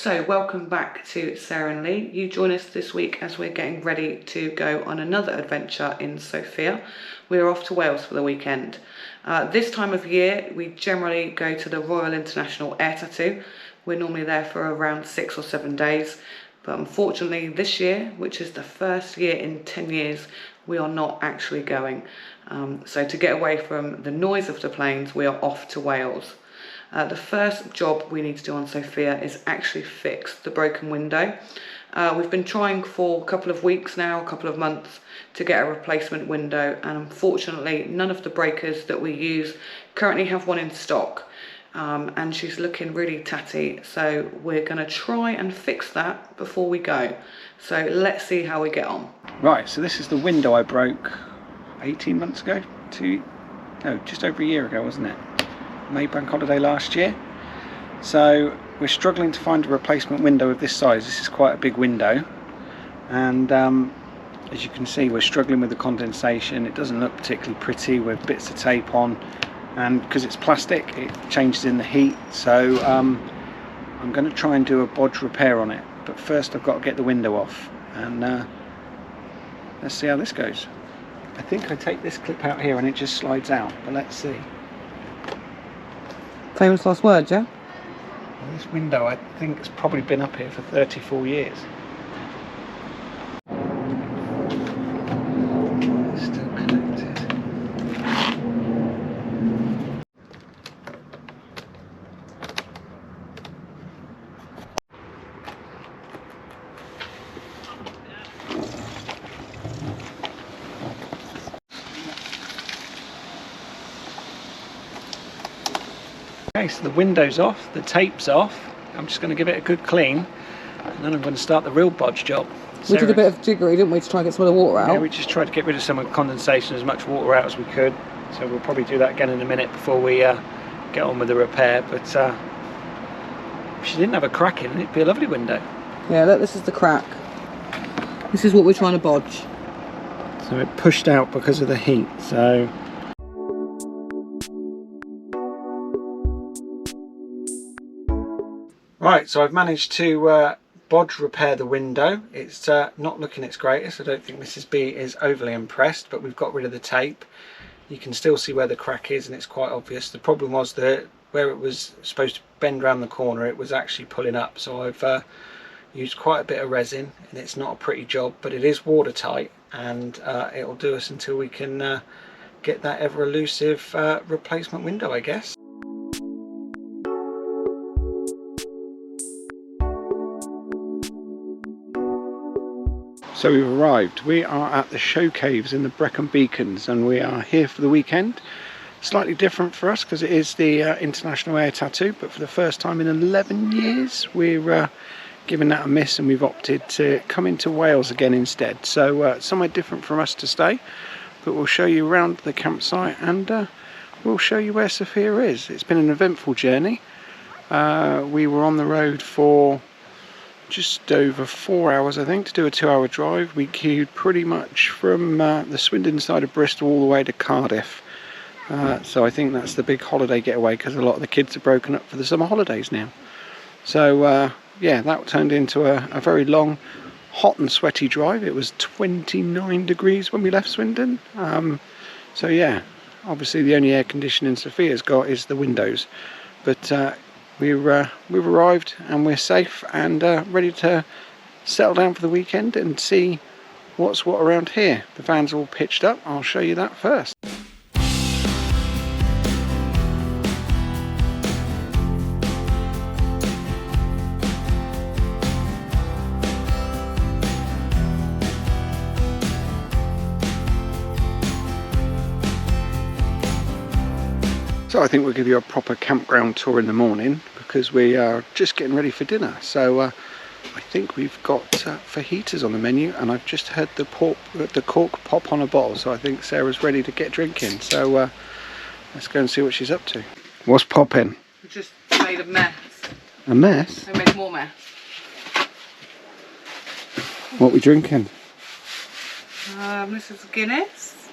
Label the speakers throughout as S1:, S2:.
S1: So welcome back to Sarah and Lee. You join us this week as we're getting ready to go on another adventure in Sofia. We're off to Wales for the weekend. This time of year we generally go to the Royal International Air Tattoo. We're normally there for around 6 or 7 days, but unfortunately this year, which is the first year in 10 years, we are not actually going. So to get away from the noise of the planes, we are off to Wales. The first job we need to do on Sofia is actually fix the broken window. We've been trying for a couple of weeks now, a couple of months, to get a replacement window, and unfortunately none of the breakers that we use currently have one in stock. And she's looking really tatty, so we're going to try and fix that before we go. So let's see how we get on.
S2: Right, so this is the window I broke 18 months ago, just over a year ago, wasn't it? May bank holiday last year. So we're struggling to find a replacement window of this size. This is quite a big window, and as you can see, we're struggling with the condensation. It doesn't look particularly pretty with bits of tape on, and because it's plastic it changes in the heat. So I'm going to try and do a bodge repair on it, but first I've got to get the window off, and let's see how this goes. I think I take this clip out here and it just slides out, but let's see.
S1: Famous last words, yeah?
S2: Well, this window, I think, has probably been up here for 34 years. It's still connected. Okay, so the window's off, the tape's off. I'm just going to give it a good clean, and then I'm going to start the real bodge job.
S1: We did a bit of jiggery, didn't we, to try and get some of the water out?
S2: Yeah, we just tried to get rid of some of the condensation, as much water out as we could. So we'll probably do that again in a minute before we get on with the repair. But if she didn't have a crack in it, it'd be a lovely window.
S1: Yeah, look, this is the crack. This is what we're trying to bodge.
S2: So it pushed out because of the heat. So right, so I've managed to bodge repair the window. It's not looking its greatest. I don't think Mrs. B is overly impressed, but we've got rid of the tape. You can still see where the crack is, and it's quite obvious. The problem was that where it was supposed to bend around the corner, it was actually pulling up. So I've used quite a bit of resin, and it's not a pretty job, but it is watertight, and it'll do us until we can get that ever elusive replacement window, I guess. So we've arrived. We are at the Showcaves in the Brecon Beacons, and we are here for the weekend. Slightly different for us because it is the International Air Tattoo, but for the first time in 11 years we're giving that a miss, and we've opted to come into Wales again instead. So somewhere different from us to stay, but we'll show you around the campsite, and we'll show you where Sofia is. It's been an eventful journey. We were on the road for just over 4 hours, I think, to do a 2-hour drive. We queued pretty much from the Swindon side of Bristol all the way to Cardiff. So I think that's the big holiday getaway, because a lot of the kids are broken up for the summer holidays now. So yeah, that turned into a very long, hot and sweaty drive. It was 29 degrees when we left Swindon. So yeah, obviously the only air conditioning Sofia's got is the windows. But we've arrived, and we're safe and ready to settle down for the weekend and see what's what around here. The van's all pitched up. I'll show you that first. So I think we'll give you a proper campground tour in the morning, because we are just getting ready for dinner. So I think we've got fajitas on the menu, and I've just heard the cork pop on a bottle, so I think Sarah's ready to get drinking. So let's go and see what she's up to. What's popping?
S1: We just made a mess.
S2: A mess?
S1: We made more mess.
S2: What are we drinking?
S1: This is Guinness.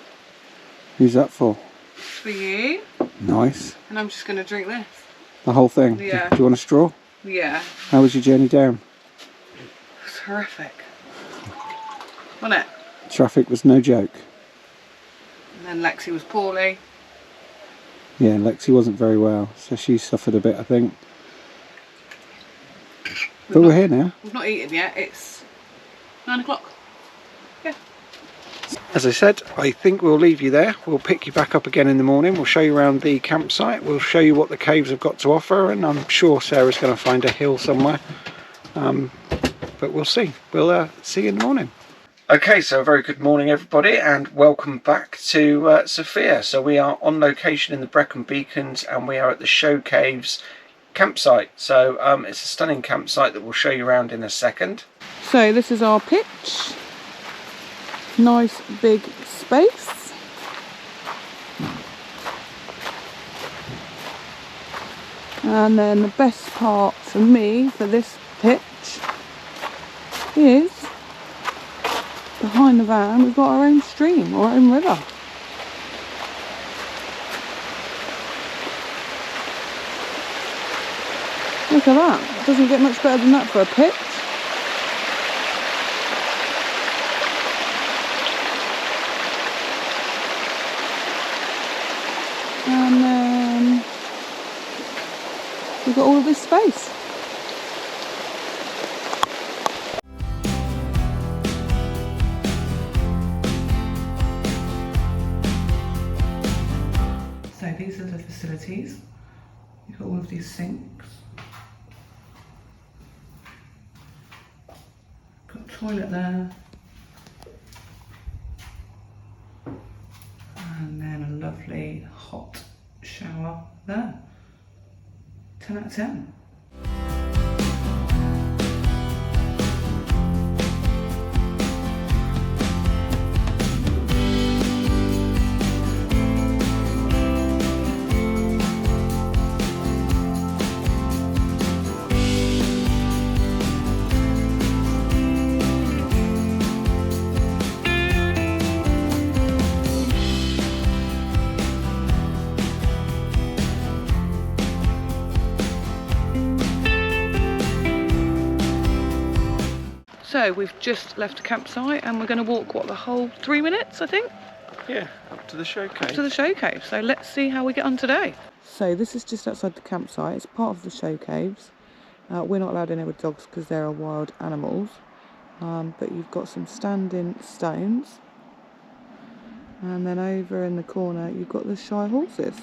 S2: Who's that for?
S1: For you.
S2: Nice.
S1: And I'm just going to drink this.
S2: The whole thing?
S1: Yeah.
S2: Do you want a straw?
S1: Yeah.
S2: How was your journey down?
S1: It was horrific. Wasn't it?
S2: Traffic was no joke.
S1: And then Lexi was poorly.
S2: Yeah, Lexi wasn't very well, so she suffered a bit, I think. But we're here now.
S1: We've not eaten yet. It's 9 o'clock. Yeah.
S2: As I said, I think we'll leave you there. We'll pick you back up again in the morning. We'll show you around the campsite. We'll show you what the caves have got to offer, and I'm sure Sarah's going to find a hill somewhere. But we'll see. We'll see you in the morning. Okay, so a very good morning everybody, and welcome back to Sofia. So we are on location in the Brecon Beacons, and we are at the Showcaves campsite. So it's a stunning campsite that we'll show you around in a second.
S1: So this is our pitch. Nice big space. And then the best part for me for this pitch is behind the van we've got our own stream, our own river. Look at that, doesn't get much better than that for a pitch. And then we've got all of this space. So these are the facilities. You've got all of these sinks. Got a toilet there. And then a lovely hot shower there. 10 out of 10. So we've just left a campsite and we're going to walk, what, the whole 3 minutes, I think?
S2: Yeah, up to the Showcave.
S1: Up to the Showcave. So let's see how we get on today. So this is just outside the campsite. It's part of the Showcaves. We're not allowed in here with dogs because they're wild animals. But you've got some standing stones. And then over in the corner you've got the shy horses.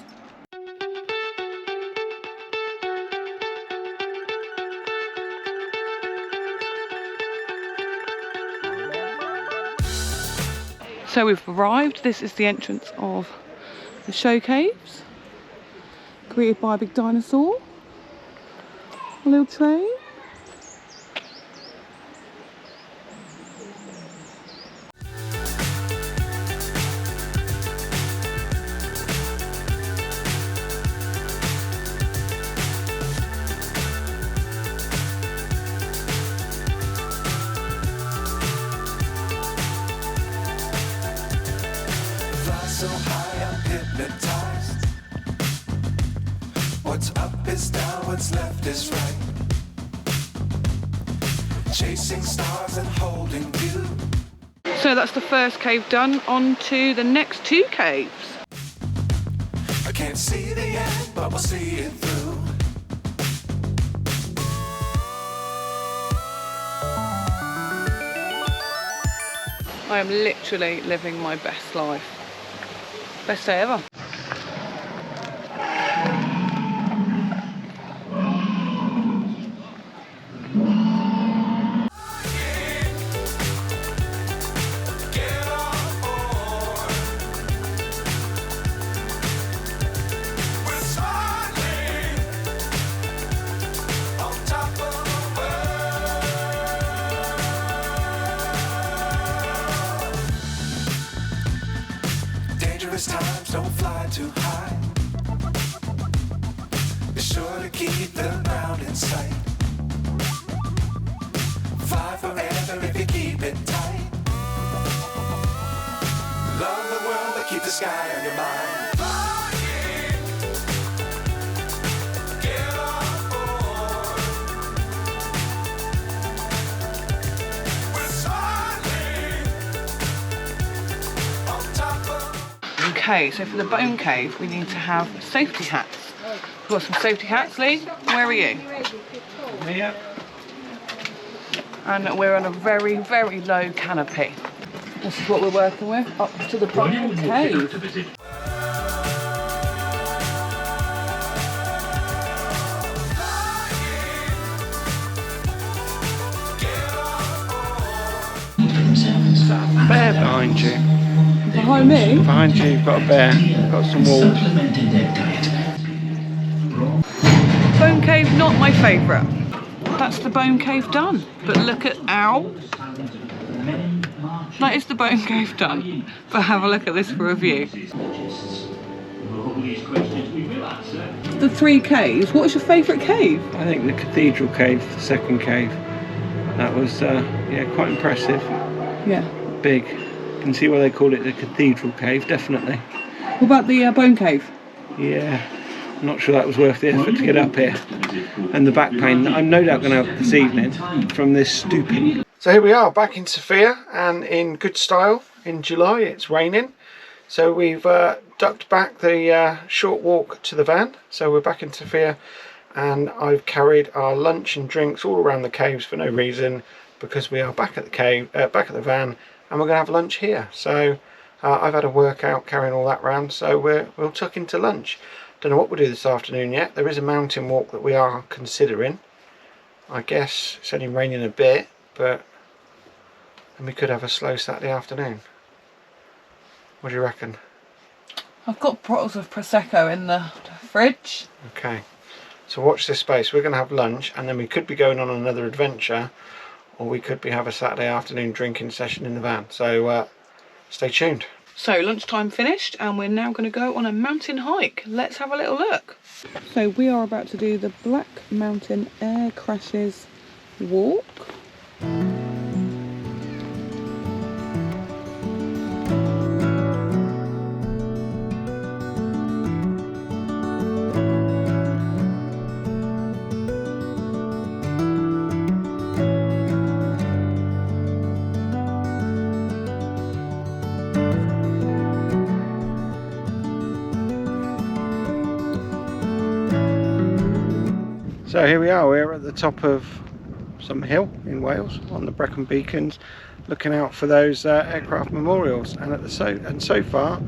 S1: So we've arrived. This is the entrance of the Showcaves, greeted by a big dinosaur, a little train.
S3: So high I'm hypnotized. What's up is down, what's left is right. Chasing stars and holding you.
S1: So that's the first cave done. On to the next two caves.
S3: I can't see the end, but we'll see it through.
S1: I am literally living my best life. Best day ever.
S3: Times don't fly too high. Be sure to keep the ground in sight. Fly forever if you keep it tight. Love the world but keep the sky on your mind. Flying, get on board.
S1: Okay, so for the bone cave, we need to have safety hats. We've got some safety hats, Lee. Where are you?
S2: Here.
S1: And we're on a very, very low canopy. This is what we're working with, up to the bone cave.
S2: Bear behind you.
S1: Behind me?
S2: Behind you, you've got a bear. Got some walls.
S1: Bone cave, not my favourite. That's the bone cave done. But look at, ow. That is the bone cave done. But have a look at this for a view. The 3 caves, what was your favourite cave?
S2: I think the cathedral cave, the second cave. That was, yeah, quite impressive.
S1: Yeah.
S2: Big. You can see why they call it the cathedral cave, definitely.
S1: What about the bone cave?
S2: Yeah, I'm not sure that was worth the effort to get up here. And the back pain that I'm no doubt going to have this evening from this stooping. So here we are, back in Sofia, and in good style. In July, it's raining. So we've ducked back the short walk to the van. So we're back in Sofia, and I've carried our lunch and drinks all around the caves for no reason, because we are back at the cave, back at the van, and we're going to have lunch here. So I've had a workout carrying all that round, so we'll tuck into lunch. Don't know what we'll do this afternoon yet. There is a mountain walk that we are considering. I guess it's only raining a bit, but then we could have a slow Saturday afternoon. What do you reckon?
S1: I've got bottles of Prosecco in the fridge.
S2: Okay, so watch this space. We're going to have lunch, and then we could be going on another adventure, or we could be have a Saturday afternoon drinking session in the van. So stay tuned.
S1: So lunchtime finished, and we're now going to go on a mountain hike. Let's have a little look. So we are about to do the Black Mountain Air Crashes walk.
S2: So here we are, we're at the top of some hill in Wales on the Brecon Beacons, looking out for those aircraft memorials, and so far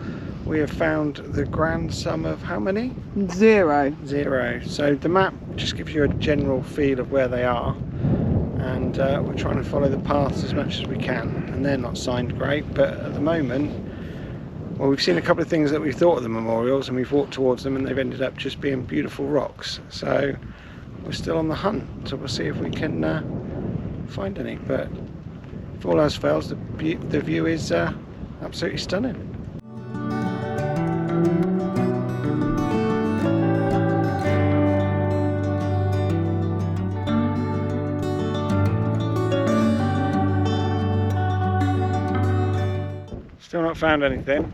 S2: we have found the grand sum of how many?
S1: 0.
S2: 0. So the map just gives you a general feel of where they are, and we're trying to follow the paths as much as we can, and they're not signed great, but at the moment, well, we've seen a couple of things that we thought of the memorials, and we've walked towards them, and they've ended up just being beautiful rocks. So we're still on the hunt, so we'll see if we can find any. But if all else fails, the view is absolutely stunning. Still not found anything.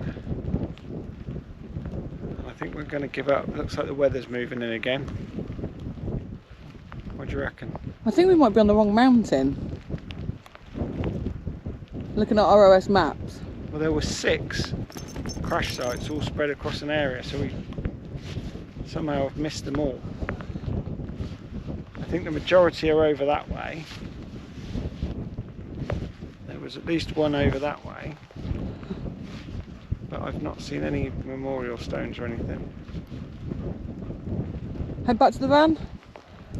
S2: I think we're going to give up. Looks like the weather's moving in again. What do you reckon?
S1: I think we might be on the wrong mountain. Looking at ROS maps.
S2: Well, there were 6 crash sites all spread across an area, so we somehow have missed them all. I think the majority are over that way. There was at least one over that way, but I've not seen any memorial stones or anything.
S1: Head back to the van.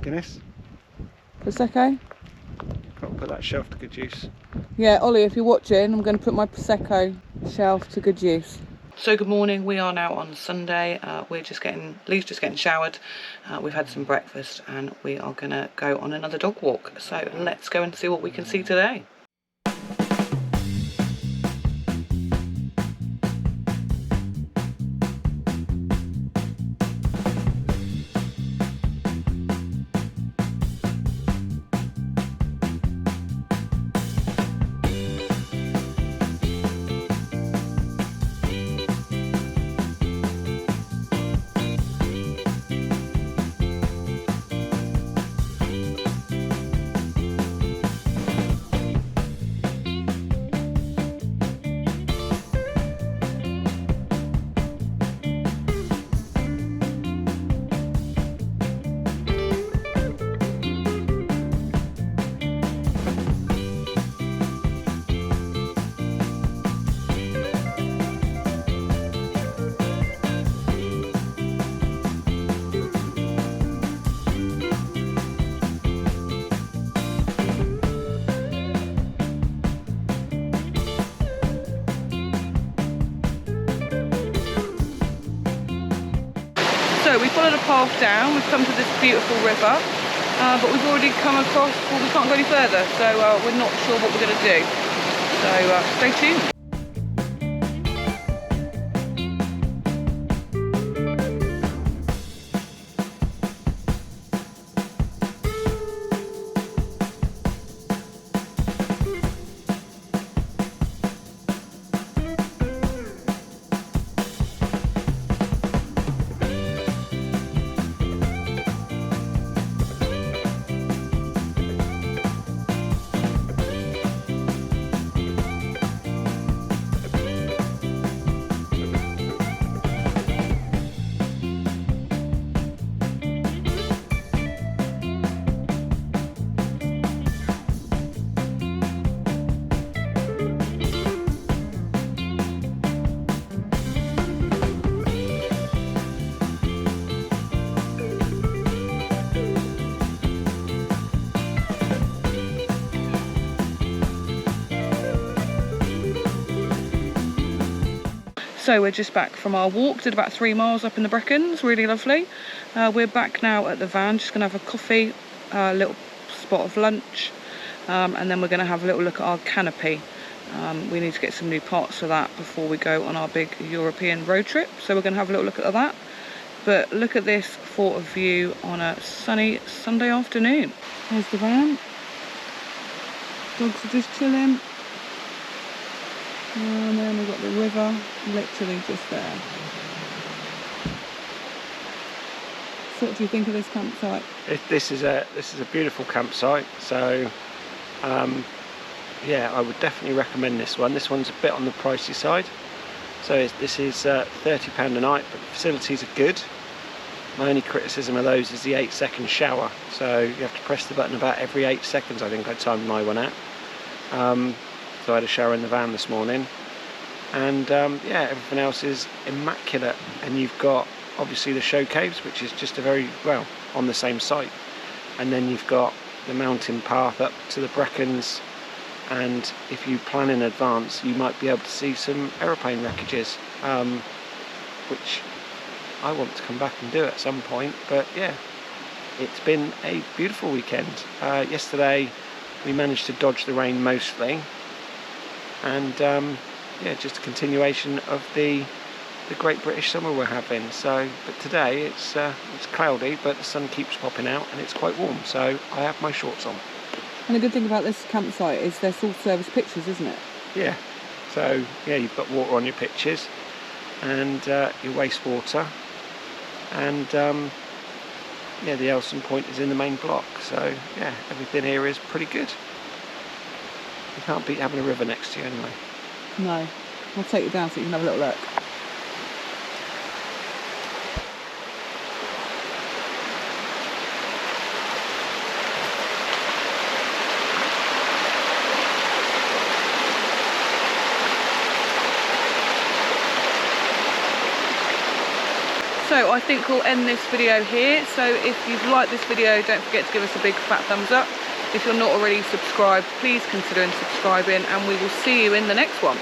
S2: Guinness?
S1: Prosecco.
S2: Got to put that shelf to good use.
S1: Yeah, Ollie, if you're watching, I'm going to put my Prosecco shelf to good use. So good morning, we are now on Sunday. Lee's just getting showered. We've had some breakfast, and we are going to go on another dog walk. So let's go and see what we can see today. So we followed a path down, we've come to this beautiful river, but we've already come across, well, we can't go any further, so we're not sure what we're going to do. So stay tuned. So we're just back from our walk, did about 3 miles up in the Brecons, really lovely. We're back now at the van, just gonna have a coffee, a little spot of lunch, and then we're gonna have a little look at our canopy. We need to get some new parts for that before we go on our big European road trip. So we're gonna have a little look at that. But look at this for a view on a sunny Sunday afternoon. There's the van. Dogs are just chilling. And then we've got the river, literally just there. So what do you think of this campsite?
S2: This is a beautiful campsite. So yeah, I would definitely recommend this one. This one's a bit on the pricey side. So this is £30 a night, but the facilities are good. My only criticism of those is the 8-second shower. So you have to press the button about every 8 seconds. I think I timed my one out. So I had a shower in the van this morning, and yeah, everything else is immaculate. And you've got obviously the Showcaves, which is just a very well on the same site, and then you've got the mountain path up to the Brecons, and if you plan in advance you might be able to see some aeroplane wreckages, which I want to come back and do at some point. But yeah, it's been a beautiful weekend. Yesterday we managed to dodge the rain mostly, and yeah, just a continuation of the great British summer we're having. So, but today it's cloudy, but the sun keeps popping out and it's quite warm, so I have my shorts on.
S1: And the good thing about this campsite is they're full service pitchers, isn't it?
S2: Yeah, so yeah, you've got water on your pitches and your wastewater, and yeah, the Elson Point is in the main block, so yeah, everything here is pretty good. You can't beat having a river next to you anyway.
S1: No. I'll take you down so you can have a little look. So I think we'll end this video here. So if you've liked this video, don't forget to give us a big fat thumbs up. If you're not already subscribed, please consider subscribing, and we will see you in the next one.